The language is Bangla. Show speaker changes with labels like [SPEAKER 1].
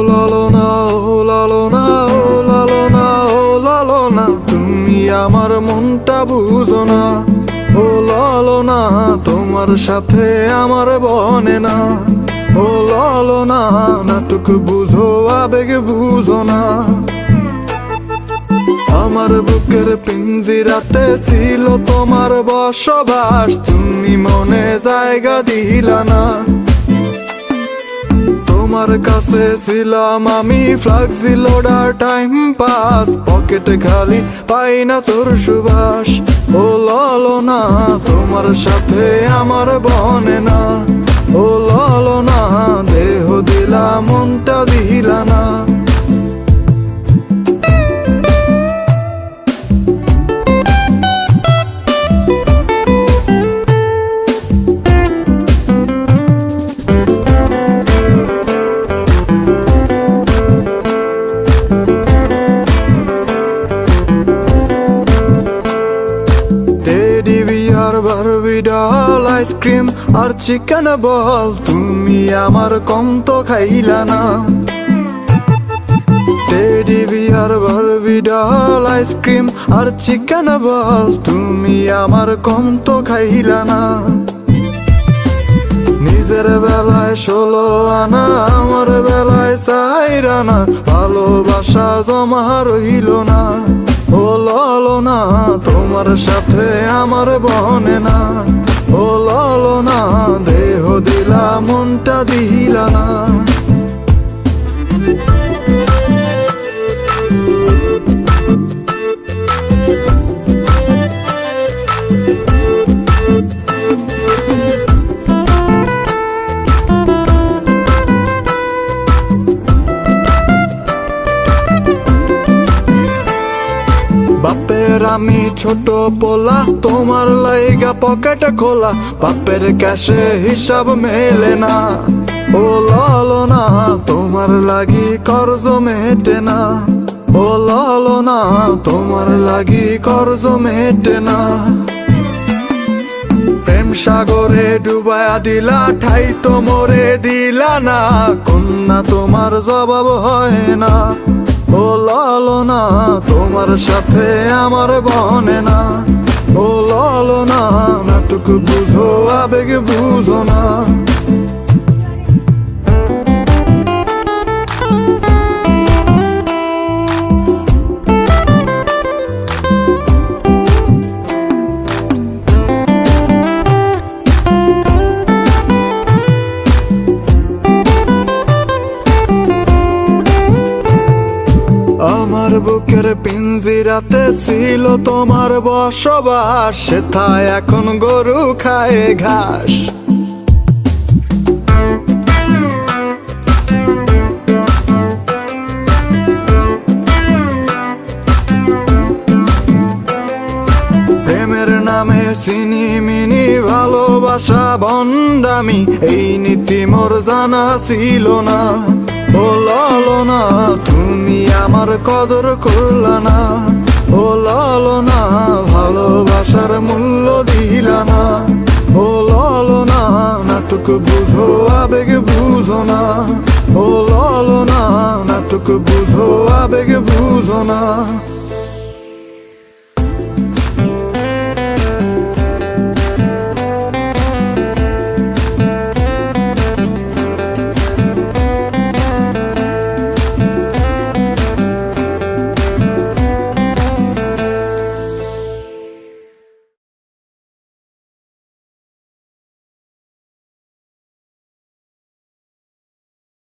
[SPEAKER 1] লালনা ও লালনা ও লালনা ও লালনা, তুমি আমার মনটা বুঝো না। ও লালনা, তোমার সাথে আমার বনে না। ও লালনা, নাটক বুঝো আবেগ বুঝো না। আমার বুকের পিঞ্জিরাতে ছিল তোমার বসবাস, তুমি মনে জায়গা দিলা না। তোমার কাছে ছিলাম আমি ফ্লাক্সি লোডার টাইম পাস, পকেটে খালি পাই না তোর সুবাস। ও লালনা, তোমার সাথে আমার বনে না। ও লালনা, দেহ দিলা মনটা দিলা না। বারবি ডল, আইসক্রিম আর চিকেন বল, তুমি আমার কম তো খাইলা না। Teddy bear Barbie doll, ice cream আর চিকেন বল, তুমি আমার কম তো খাইলা না। নিজের বেলায় 16 আনা, আমার বেলায় 4 আনা, ভালোবাসা জমা রইল না। ও লালনা, তোমার সাথে আমার বনে না। ও লালনা, দেহ দিলা মনটা দিলা না। বাপের আমি ছোট পোলা, তোমার লাইগা পকেট খোলা, বাপের ক্যাশে হিসাব মেলে না। ও লালনা, তোমার লাগি কর্জ মেটে না। ও লালনা, তোমার লাগি কর্জ মেটে না। প্রেম সাগরে ডুবায়া দিলা, ঠাই তো মোরে দিলা না, কন্যা তোমার জবাব হয় না। ও লালনা, তোমার সাথে আমার বনে না। ও লালনা, নাটক বুঝো আবেগ বুঝো না। আমার বুকের পিঞ্জিরাতে ছিল তোমার বসবাস, সেথায় এখন গরু খায় ঘাস। প্রেমের নামে সিনিমিনি ভালোবাসা ভণ্ডামি, এই নীতি মোর জানা ছিল না। ও লালনা, তুমি আমার কদর করলা না। ও লালনা, ভালোবাসার মূল্য দিলা না। ও লালনা, নাটক বুঝো আবেগ বুঝো না। ও লালনা, নাটক বুঝো আবেগ বুঝো না।